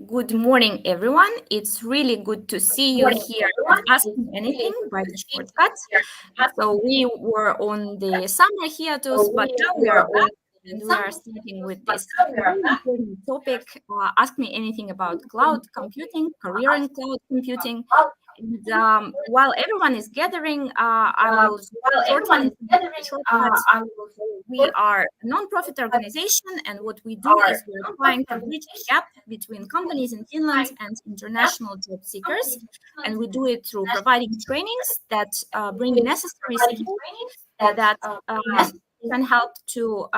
Good morning, everyone. It's really good to see you here at Ask Me Anything by the shortcut. So we were on the summer hiatus, but now we are back and we are starting with this very important topic. Ask me anything about cloud computing, career in cloud computing. And while everyone is gathering, I will shortly introduce the shortcuts. We are a non-profit organization, and what we do is we're trying to bridge a gap between companies in Finland and international job seekers. And we do it through providing trainings that bring necessary skills that can help to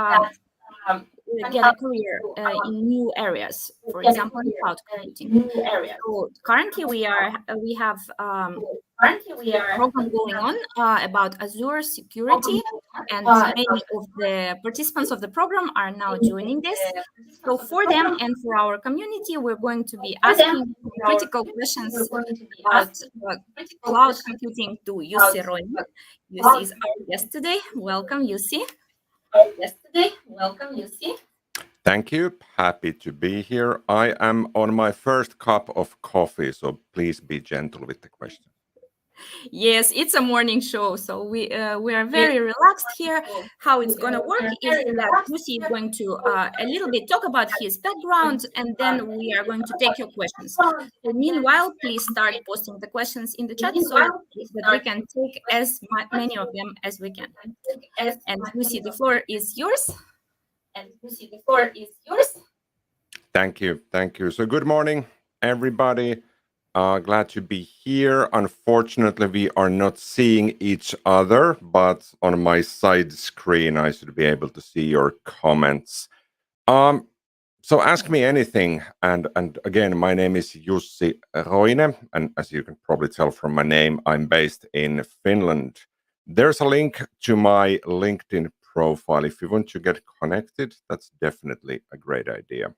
get a career in new areas, for example, in cloud computing. So currently, we have program going on about Azure Security, and many of the participants of the program are now joining this. So for them and for our community, we're going to be asking critical questions about cloud computing to Jussi Roine. Jussi is our guest today. Welcome, Jussi. Thank you. Happy to be here. I am on my first cup of coffee, so please be gentle with the question. Yes, it's a morning show, so we are very relaxed here. How it's gonna work is that Jussi is going to a little bit talk about his background, and then we are going to take your questions. So meanwhile, please start posting the questions in the chat so that we can take as many of them as we can. And Jussi, the floor is yours. Thank you. Thank you. So good morning, everybody. Glad to be here. Unfortunately, we are not seeing each other, but on my side screen, I should be able to see your comments. So ask me anything. And again, my name is Jussi Roine, and as you can probably tell from my name, I'm based in Finland. There's a link to my LinkedIn profile. If you want to get connected, that's definitely a great idea.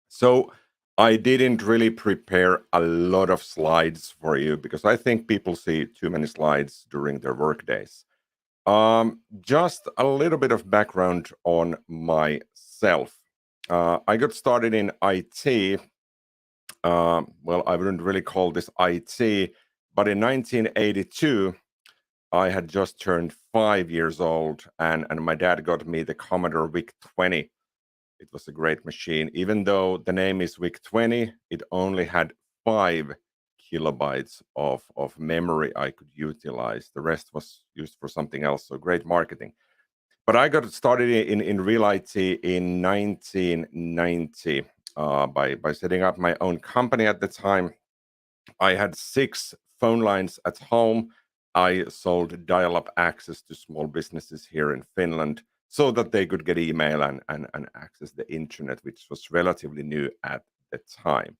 So I didn't really prepare a lot of slides for you because I think people see too many slides during their work days. Just a little bit of background on myself. I got started in IT. Well, I wouldn't really call this IT, but in 1982, I had just turned 5 years old, and my dad got me the Commodore VIC-20. It was a great machine. Even though the name is VIC-20, it only had 5 kilobytes of memory I could utilize. The rest was used for something else, so great marketing. But I got started in real IT in 1990 by setting up my own company at the time. I had 6 phone lines at home. I sold dial-up access to small businesses here in Finland so that they could get email and access the internet, which was relatively new at the time.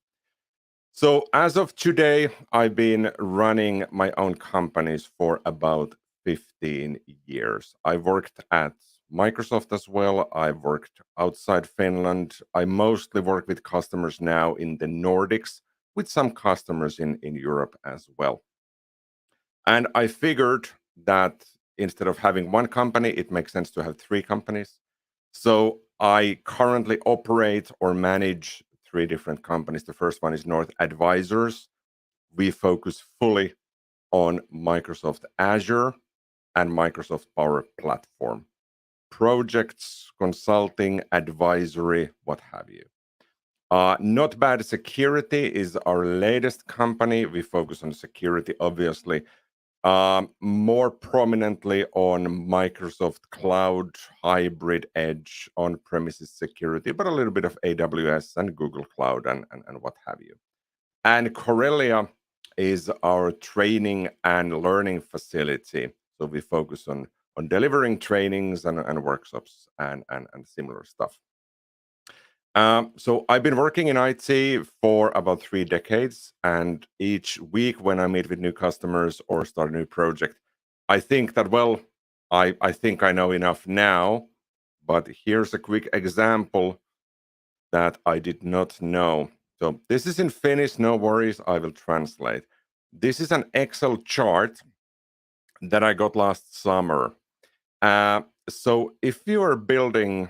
So as of today, I've been running my own companies for about 15 years. I worked at Microsoft as well. I've worked outside Finland. I mostly work with customers now in the Nordics, with some customers in Europe as well. And I figured that instead of having one company, it makes sense to have 3 companies. So I currently operate or manage 3 different companies. The first one is North Advisors. We focus fully on Microsoft Azure and Microsoft Power Platform. Projects, consulting, advisory, what have you. Not Bad Security is our latest company. We focus on security, obviously, more prominently on Microsoft Cloud, hybrid edge, on-premises security, but a little bit of AWS and Google Cloud and what have you. And Corellia is our training and learning facility. So we focus on delivering trainings and workshops and similar stuff. So I've been working in IT for about 3 decades, and each week when I meet with new customers or start a new project, I think that, well, I think I know enough now, but here's a quick example that I did not know. So this is in Finnish, no worries, I will translate. This is an Excel chart that I got last summer. So if you are building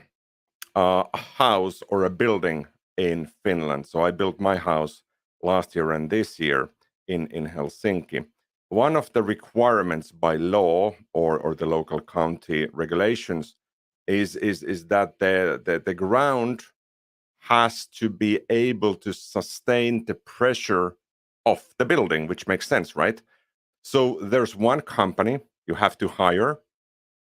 a house or a building, in Finland. So I built my house last year and this year in Helsinki. One of the requirements by law or the local county regulations is that the ground has to be able to sustain the pressure of the building, which makes sense, right? So there's one company you have to hire.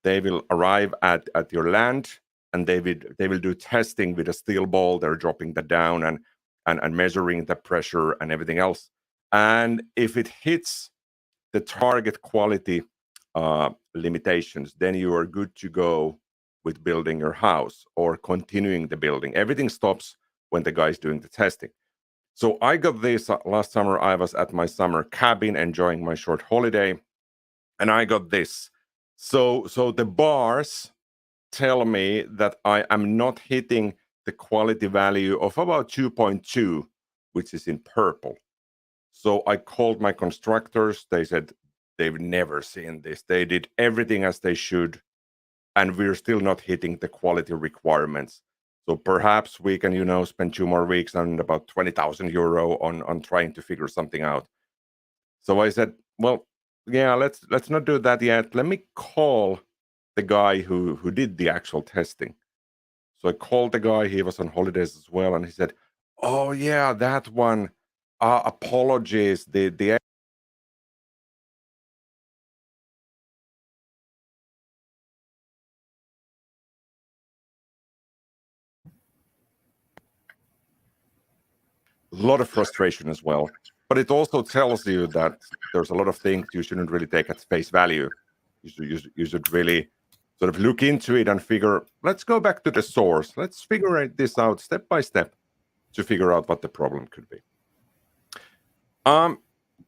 They will arrive at your land, and they will do testing with a steel ball. They're dropping that down and measuring the pressure and everything else. And if it hits the target quality limitations, then you are good to go with building your house or continuing the building. Everything stops when the guy's doing the testing. So I got this last summer. I was at my summer cabin enjoying my short holiday, and I got this. So the bars tell me that I am not hitting the quality value of about 2.2, which is in purple. So I called my constructors. They said they've never seen this. They did everything as they should, and we're still not hitting the quality requirements. So perhaps we can, spend 2 more weeks and about 20,000 euro on trying to figure something out. So I said, well, yeah, let's not do that yet. Let me call the guy who did the actual testing. So I called the guy. He was on holidays as well, and he said, "Oh yeah, that one. Apologies. The lot of frustration as well. But it also tells you that there's a lot of things you shouldn't really take at face value. You should really sort of look into it and figure, let's go back to the source. Let's figure this out step by step to figure out what the problem could be.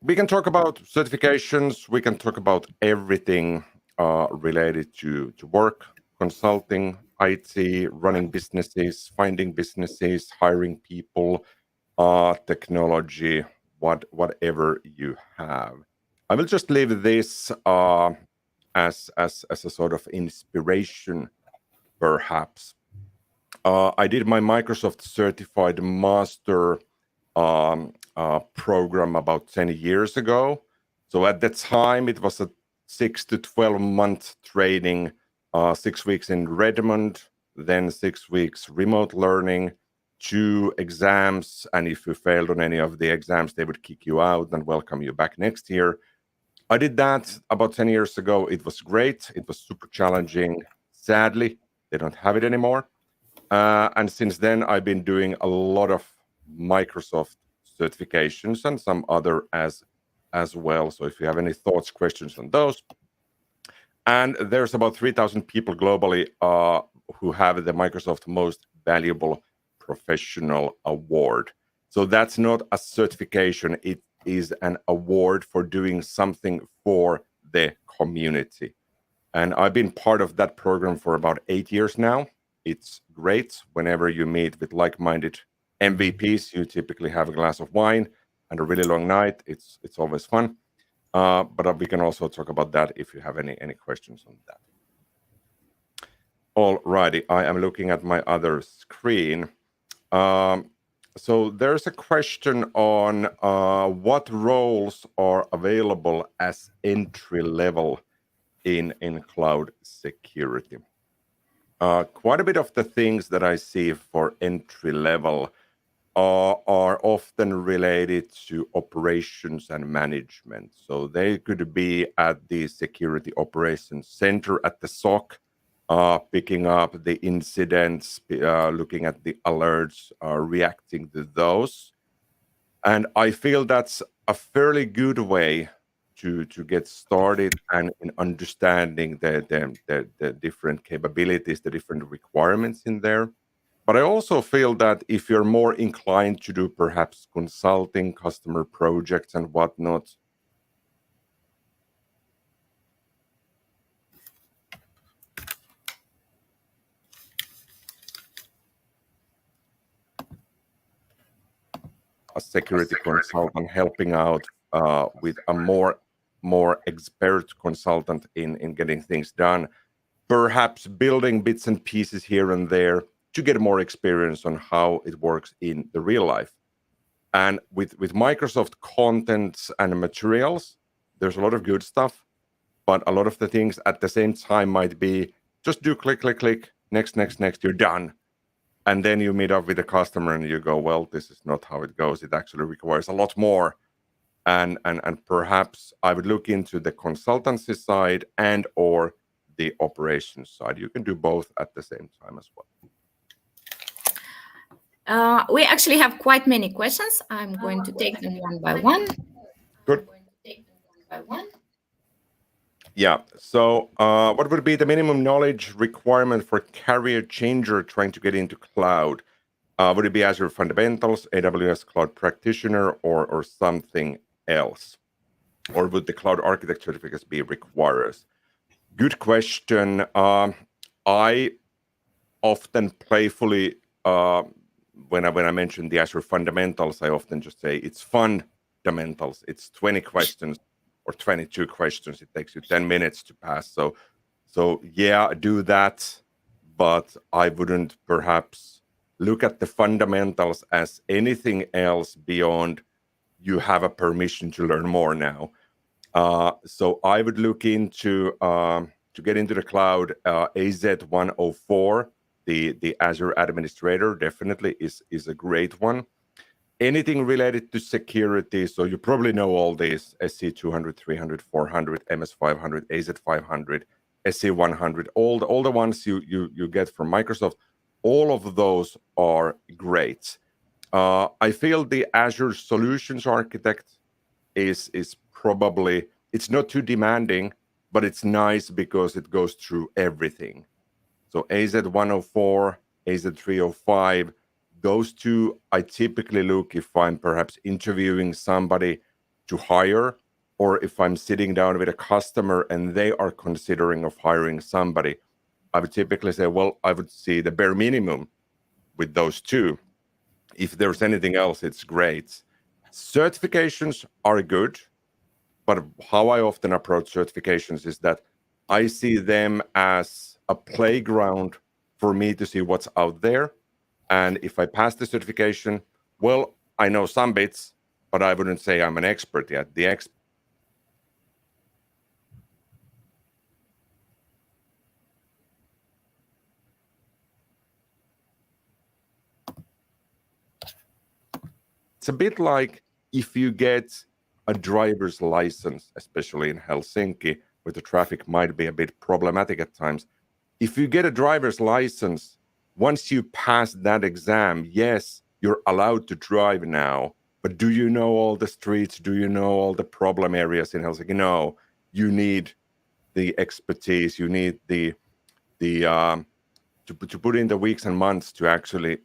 We can talk about certifications. We can talk about everything related to work, consulting, IT, running businesses, finding businesses, hiring people, technology, whatever you have. I will just leave this as a sort of inspiration, perhaps. I did my Microsoft Certified Master program about 10 years ago. So at that time, it was a 6 to 12-month training, 6 weeks in Redmond, then 6 weeks remote learning, 2 exams. And if you failed on any of the exams, they would kick you out and welcome you back next year. I did that about 10 years ago. It was great. It was super challenging. Sadly, they don't have it anymore. And since then, I've been doing a lot of Microsoft certifications and some other as well. So if you have any thoughts, questions on those. And there's about 3,000 people globally who have the Microsoft Most Valuable Professional Award. So that's not a certification. It is an award for doing something for the community. And I've been part of that program for about 8 years now. It's great. Whenever you meet with like-minded MVPs, you typically have a glass of wine and a really long night. It's always fun. But we can also talk about that if you have any questions on that. All righty, I am looking at my other screen. So there's a question on what roles are available as entry level in cloud security. Quite a bit of the things that I see for entry level are often related to operations and management. So they could be at the security operations center at the SOC, picking up the incidents, looking at the alerts, reacting to those. And I feel that's a fairly good way to get started and in understanding the different capabilities, the different requirements in there. But I also feel that if you're more inclined to do perhaps consulting, customer projects, and whatnot, a security consultant helping out with a more expert consultant in getting things done, perhaps building bits and pieces here and there, to get more experience on how it works in the real life. And with Microsoft contents and materials, there's a lot of good stuff, but a lot of the things at the same time might be just do click, click, click, next, next, next, you're done. And then you meet up with the customer and you go, well, this is not how it goes. It actually requires a lot more. And perhaps I would look into the consultancy side and or the operations side. You can do both at the same time as well. We actually have quite many questions. I'm going to take them one by one. Good. Yeah. So what would be the minimum knowledge requirement for career changer trying to get into cloud? Would it be Azure Fundamentals, AWS Cloud Practitioner, or something else? Or would the cloud architect certificates be requirers? Good question. I often playfully, when I mention the Azure Fundamentals, I often just say it's fundamentals. It's 20 questions or 22 questions. It takes you 10 minutes to pass. So yeah, do that, but I wouldn't perhaps look at the fundamentals as anything else beyond you have a permission to learn more now. So I would look into to get into the cloud. AZ-104, the Azure Administrator, definitely is a great one. Anything related to security, so you probably know all these: SC200, 300, 400, MS500, AZ500, SC100, all the ones you get from Microsoft. All of those are great. I feel the Azure Solutions Architect is probably, it's not too demanding, but it's nice because it goes through everything. So AZ-104, AZ-305, those two I typically look if I'm perhaps interviewing somebody to hire, or if I'm sitting down with a customer and they are considering of hiring somebody. I would typically say, well, I would see the bare minimum with those two. If there's anything else, it's great. Certifications are good, but how I often approach certifications is that I see them as a playground for me to see what's out there. And if I pass the certification, well, I know some bits, but I wouldn't say I'm an expert yet. It's a bit like if you get a driver's license, especially in Helsinki, where the traffic might be a bit problematic at times. If you get a driver's license, once you pass that exam, yes, you're allowed to drive now. But do you know all the streets? Do you know all the problem areas in Helsinki? No, you need the expertise. You need to put in the weeks and months to actually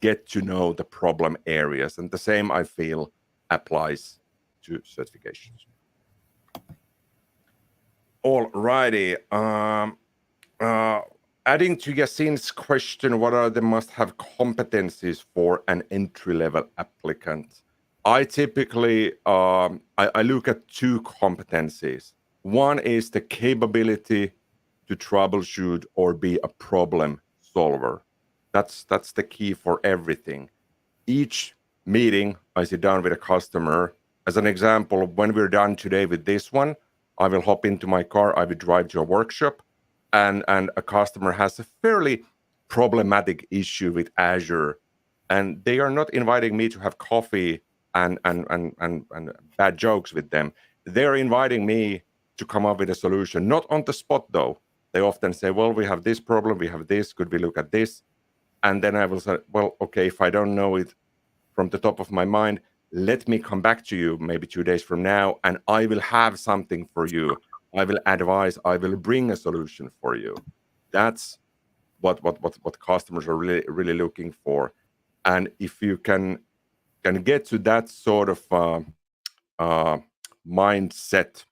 get to know the problem areas. And the same, I feel, applies to certifications. All righty. Adding to Yasin's question, what are the must-have competencies for an entry-level applicant? I typically I look at two competencies. One is the capability to troubleshoot or be a problem solver. That's the key for everything. Each meeting, I sit down with a customer. As an example, when we're done today with this one, I will hop into my car, I will drive to a workshop, and a customer has a fairly problematic issue with Azure, and they are not inviting me to have coffee and bad jokes with them. They're inviting me to come up with a solution, not on the spot though. They often say, well, we have this problem, we have this, could we look at this? And then I will say, well, okay, if I don't know it from the top of my mind, let me come back to you maybe 2 days from now, and I will have something for you. I will advise, I will bring a solution for you. That's what customers are really looking for. And if you can get to that sort of mindset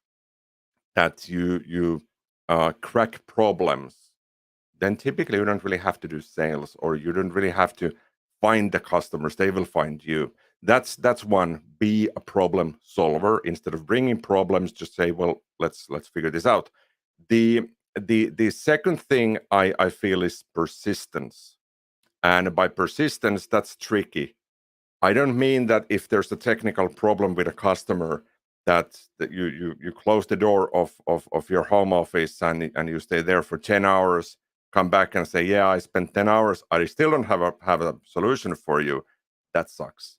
that you crack problems, then typically you don't really have to do sales, or you don't really have to find the customers. They will find you. That's one. Be a problem solver. Instead of bringing problems, just say, well, let's figure this out. The second thing I feel is persistence. And by persistence, that's tricky. I don't mean that if there's a technical problem with a customer that you close the door of your home office and you stay there for 10 hours, come back and say, yeah, I spent 10 hours, I still don't have a solution for you. That sucks.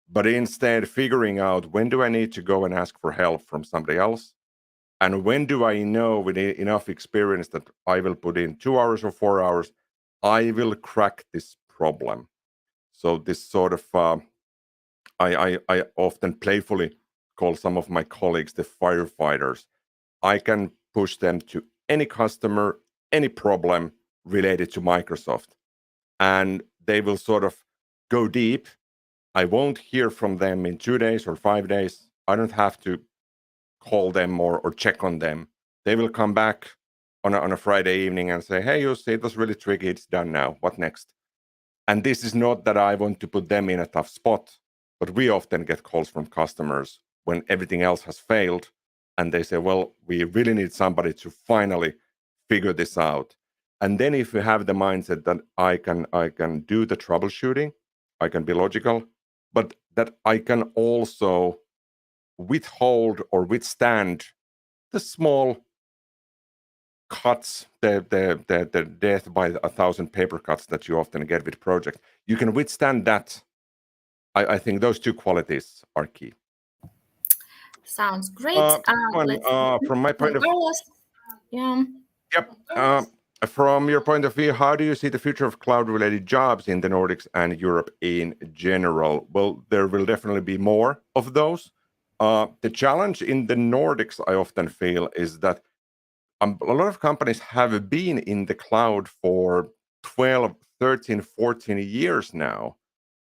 But instead figuring out when do I need to go and ask for help from somebody else? And when do I know with enough experience that I will put in 2 hours or 4 hours, I will crack this problem. So this sort of I often playfully call some of my colleagues the firefighters. I can push them to any customer, any problem related to Microsoft, and they will sort of go deep. I won't hear from them in 2 days or 5 days. I don't have to call them or check on them. They will come back on a Friday evening and say, hey, you see, it was really tricky. It's done now. What next? And this is not that I want to put them in a tough spot, but we often get calls from customers when everything else has failed. And they say, well, we really need somebody to finally figure this out. And then if you have the mindset that I can do the troubleshooting, I can be logical, but that I can also withhold or withstand the small cuts, the death by 1,000 paper cuts that you often get with project. You can withstand that. I think those two qualities are key. Sounds great. From my point of view, Yeah. yep. From your point of view, how do you see the future of cloud-related jobs in the Nordics and Europe in general? Well, there will definitely be more of those. The challenge in the Nordics, I often feel, is that a lot of companies have been in the cloud for 12, 13, 14 years now.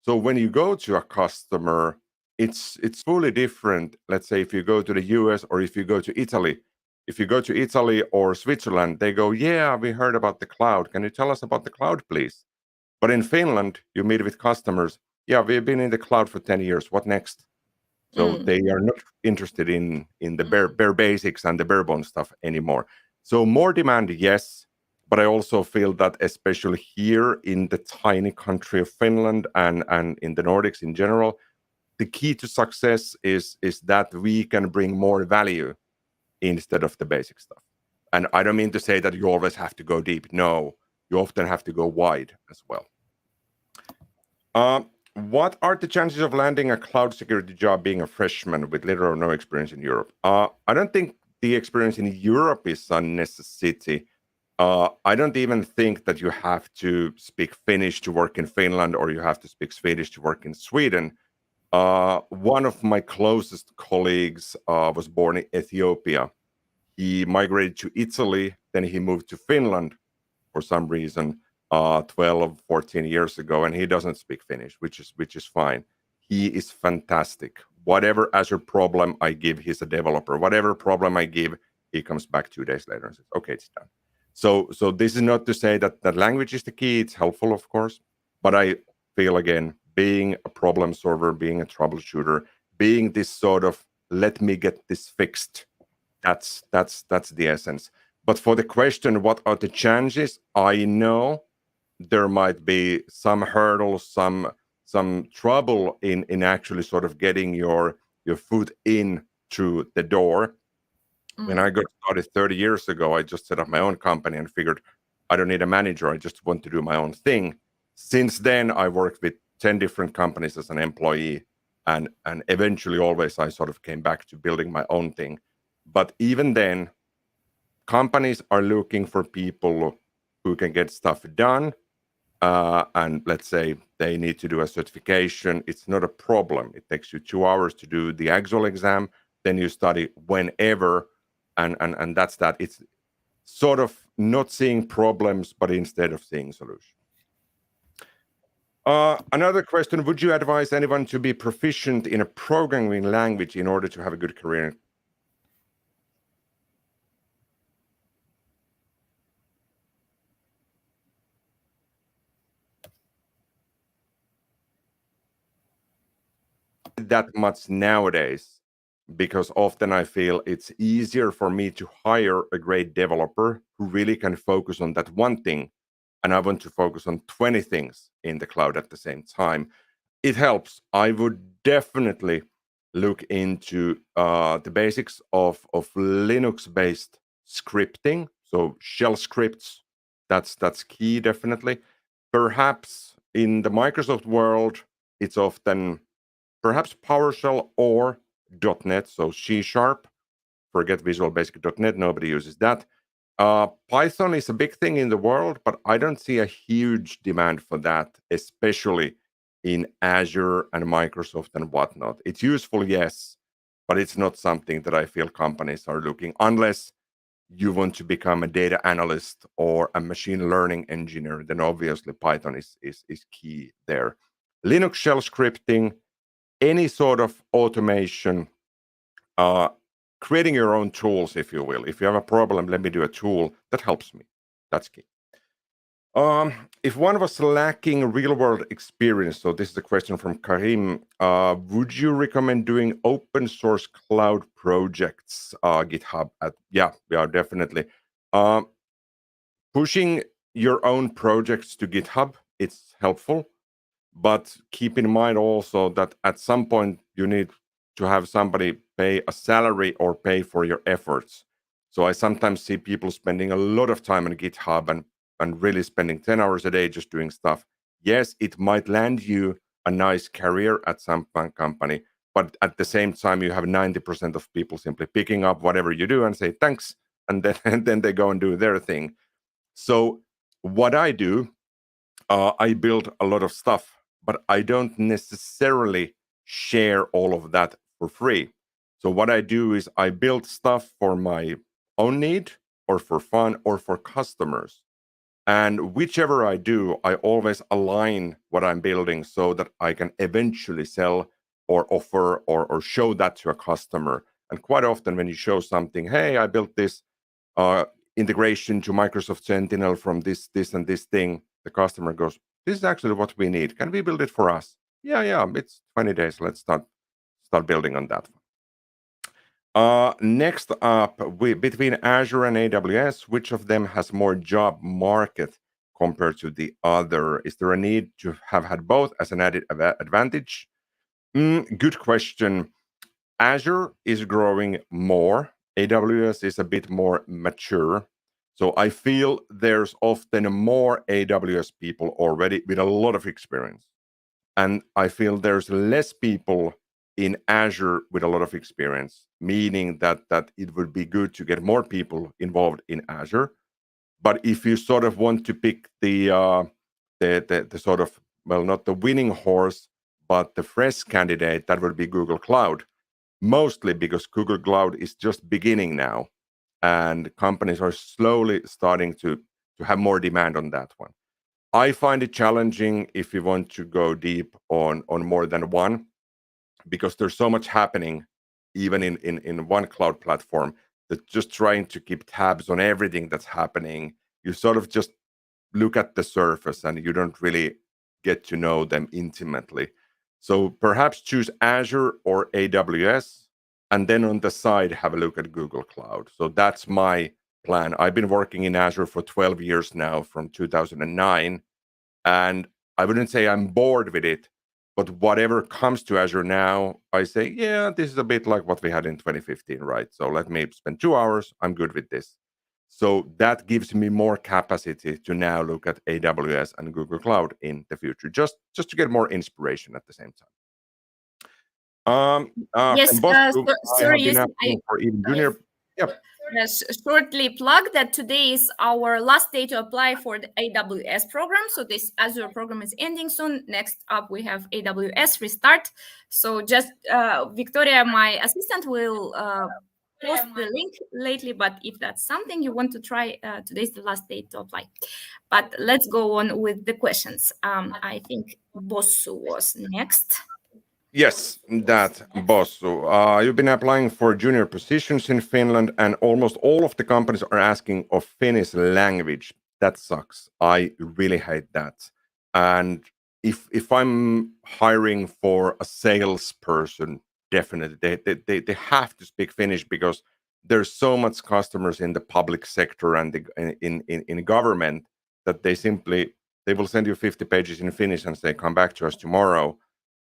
So when you go to a customer, it's fully different. Let's say if you go to the US or if you go to Italy. If you go to Italy or Switzerland, they go, yeah, we heard about the cloud. Can you tell us about the cloud, please? But in Finland, you meet with customers. Yeah, we've been in the cloud for 10 years. What next? So they are not interested in the bare basics and the bare bone stuff anymore. So more demand, yes, but I also feel that especially here in the tiny country of Finland and in the Nordics in general, the key to success is that we can bring more value instead of the basic stuff. And I don't mean to say that you always have to go deep. No, you often have to go wide as well. What are the chances of landing a cloud security job being a freshman with little or no experience in Europe? I don't think the experience in Europe is a necessity. I don't even think that you have to speak Finnish to work in Finland or you have to speak Swedish to work in Sweden. One of my closest colleagues was born in Ethiopia. He migrated to Italy, then he moved to Finland for some reason 12, 14 years ago, and he doesn't speak Finnish, which is fine. He is fantastic. Whatever Azure problem I give, he's a developer. Whatever problem I give, he comes back 2 days later and says, okay, it's done. So this is not to say that language is the key. It's helpful, of course, but I feel, again, being a problem solver, being a troubleshooter, being this sort of let me get this fixed, that's the essence. But for the question, what are the chances? I know there might be some hurdles, some trouble in actually sort of getting your foot in through the door. When I got started 30 years ago, I just set up my own company and figured I don't need a manager. I just want to do my own thing. Since then, I worked with 10 different companies as an employee, and eventually always I sort of came back to building my own thing. But even then, companies are looking for people who can get stuff done. And let's say they need to do a certification. It's not a problem. It takes you 2 hours to do the actual exam. Then you study whenever, and that's that. It's sort of not seeing problems, but instead of seeing solutions. Another question: would you advise anyone to be proficient in a programming language in order to have a good career? That much nowadays, because often I feel it's easier for me to hire a great developer who really can focus on that one thing and I want to focus on 20 things in the cloud at the same time, it helps. I would definitely look into the basics of Linux-based scripting, so shell scripts. That's key, definitely. Perhaps in the Microsoft world, it's often perhaps PowerShell or .NET, so C Sharp. Forget Visual Basic .NET, nobody uses that. Python is a big thing in the world, but I don't see a huge demand for that, especially in Azure and Microsoft and whatnot. It's useful, yes, but it's not something that I feel companies are looking, unless you want to become a data analyst or a machine learning engineer, then obviously Python is key there. Linux shell scripting, any sort of automation, uh, creating your own tools, if you will. If you have a problem, let me do a tool that helps me. That's key. If one was lacking real-world experience, so this is a question from Karim, would you recommend doing open source cloud projects, GitHub? Yeah, definitely. Pushing your own projects to GitHub, it's helpful, but keep in mind also that at some point you need to have somebody pay a salary or pay for your efforts. So I sometimes see people spending a lot of time on GitHub and really spending 10 hours a day just doing stuff. Yes, it might land you a nice career at some company, but at the same time, you have 90% of people simply picking up whatever you do and say thanks, and then, and then they go and do their thing. So what I do, I build a lot of stuff, but I don't necessarily share all of that for free. So what I do is I build stuff for my own need or for fun or for customers. And whichever I do, I always align what I'm building so that I can eventually sell or offer or show that to a customer. And quite often when you show something, hey, I built this uh, integration to Microsoft Sentinel from this and this thing, the customer goes, "This is actually what we need. Can we build it for us?" Yeah. It's 20 days. Let's start building on that. Next up, between Azure and AWS, which of them has more job market compared to the other? Is there a need to have had both as an added advantage? Good question. Azure is growing more. AWS is a bit more mature. So I feel there's often more AWS people already with a lot of experience. And I feel there's less people in Azure with a lot of experience, meaning that it would be good to get more people involved in Azure. But if you sort of want to pick the sort of, well, not the winning horse, but the fresh candidate, that would be Google Cloud, mostly because Google Cloud is just beginning now, and companies are slowly starting to have more demand on that one. I find it challenging if you want to go deep on more than one, because there's so much happening even in one cloud platform, that just trying to keep tabs on everything that's happening, you sort of just look at the surface and you don't really get to know them intimately. So perhaps choose Azure or AWS, and then on the side have a look at Google Cloud. So that's my plan. I've been working in Azure for 12 years now, from 2009, and I wouldn't say I'm bored with it, but whatever comes to Azure now, I say, yeah, this is a bit like what we had in 2015, right? So let me spend 2 hours. I'm good with this. So that gives me more capacity to now look at AWS and Google Cloud in the future, just to get more inspiration at the same time. Yes, From Boston, I sorry, have been Jussi, asking for even junior. Yep. Yes, shortly plug that today is our last day to apply for the AWS program. So this Azure program is ending soon. Next up, we have AWS restart. So just Victoria, my assistant, will post the link lately. But if that's something you want to try, today's the last day to apply. But let's go on with the questions. I think Bossu was next. Yes, that boss. So you've been applying for junior positions in Finland, and almost all of the companies are asking of Finnish language. That sucks. I really hate that. And if I'm hiring for a salesperson, definitely they have to speak Finnish, because there's so much customers in the public sector and in government that they will send you 50 pages in Finnish and say, come back to us tomorrow.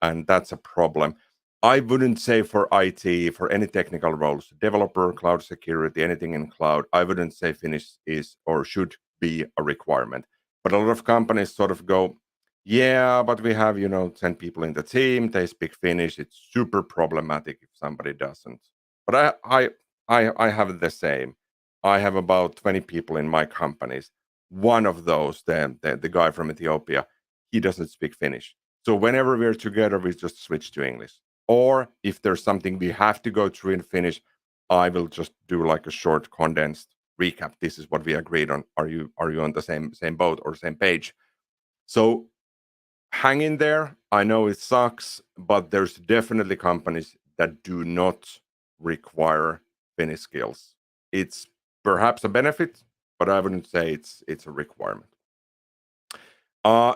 And that's a problem. I wouldn't say for IT, for any technical roles, developer, cloud security, anything in cloud, I wouldn't say Finnish is or should be a requirement. But a lot of companies sort of go, yeah, but we have, 10 people in the team, they speak Finnish. It's super problematic if somebody doesn't. But I have the same. I have about 20 people in my companies. One of those, the guy from Ethiopia, he doesn't speak Finnish. So whenever we're together, we just switch to English. Or if there's something we have to go through in Finnish, I will just do like a short condensed recap. This is what we agreed on. Are you on the same boat or same page? So hang in there. I know it sucks, but there's definitely companies that do not require Finnish skills. It's perhaps a benefit, but I wouldn't say it's a requirement.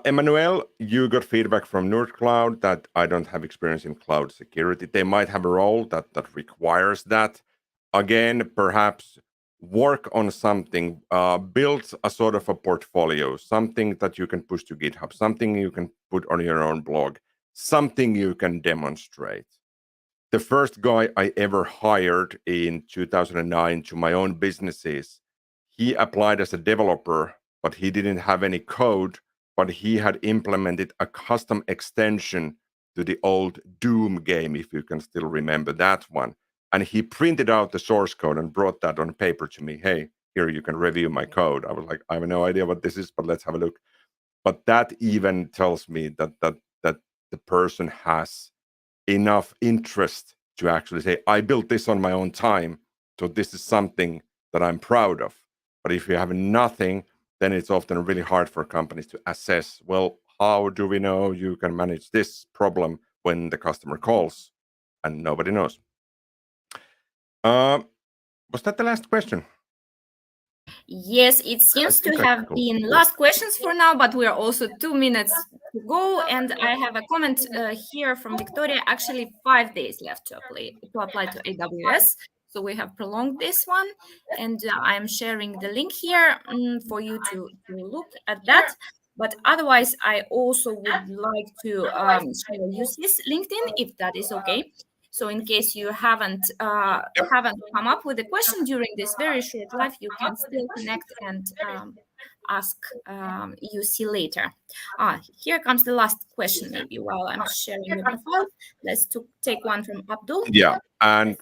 Emmanuel, you got feedback from NordCloud that I don't have experience in cloud security. They might have a role that requires that. Again, perhaps work on something, build a sort of a portfolio, something that you can push to GitHub, something you can put on your own blog, something you can demonstrate. The first guy I ever hired in 2009 to my own businesses, he applied as a developer, but he didn't have any code, but he had implemented a custom extension to the old Doom game, if you can still remember that one. And he printed out the source code and brought that on paper to me. Hey, here, you can review my code. I was like, I have no idea what this is, but let's have a look. But that even tells me that the person has enough interest to actually say, I built this on my own time, so this is something that I'm proud of. But if you have nothing, then it's often really hard for companies to assess, well, how do we know you can manage this problem when the customer calls and nobody knows? Was that the last question? Yes, it seems to have been last questions for now, but we are also 2 minutes to go. And I have a comment here from Victoria, actually 5 days left to apply to AWS. So we have prolonged this one, and I'm sharing the link here for you to look at that. But otherwise, I also would like to share Jussi's LinkedIn, if that is okay. So in case you haven't come up with a question during this very short live, you can still connect and ask Jussi later. Here comes the last question, maybe while I'm sharing the profile. Let's take one from Abdul. Yeah, and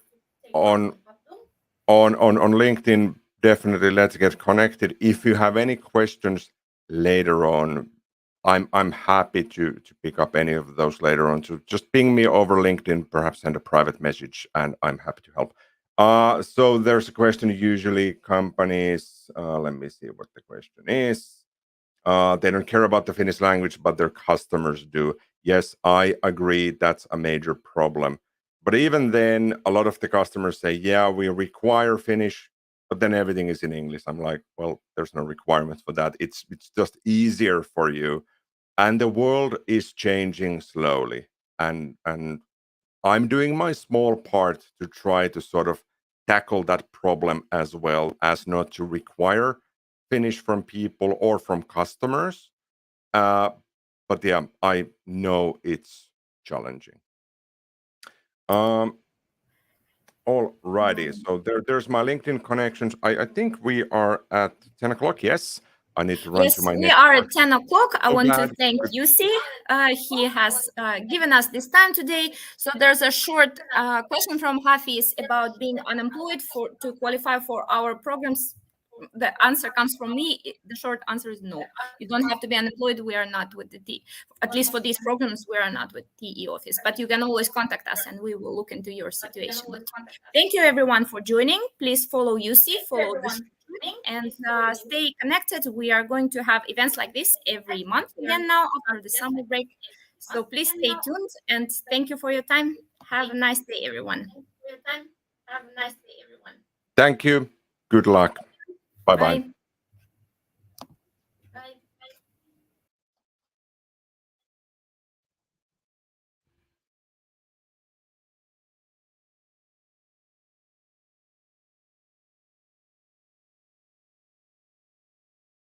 on LinkedIn, definitely let's get connected. If you have any questions later on, I'm happy to pick up any of those later on. So just ping me over LinkedIn, perhaps send a private message, and I'm happy to help. So there's a question. Usually companies, let me see what the question is. They don't care about the Finnish language, but their customers do. Yes, I agree. That's a major problem. But even then, a lot of the customers say, yeah, we require Finnish, but then everything is in English. I'm like, well, there's no requirements for that. It's just easier for you. And the world is changing slowly. And I'm doing my small part to try to sort of tackle that problem as well as not to require Finnish from people or from customers. But yeah, I know it's challenging. All righty. So there's my LinkedIn connections. I think we are at 10 o'clock. Yes. I need to run to my next. Yes, we are at 10 o'clock. I want to thank Jussi. He has given us this time today. So there's a short question from Hafiz about being unemployed to qualify for our programs. The answer comes from me. The short answer is no. You don't have to be unemployed. We are not with the T. At least for these programs, we are not with TE office. But you can always contact us, and we will look into your situation. But thank you, everyone, for joining. Please follow Jussi, follow the and stay connected. We are going to have events like this every month again now after the summer break. So please stay tuned, and thank you for your time. Have a nice day, everyone. Thank you. Good luck. Bye-bye. Bye.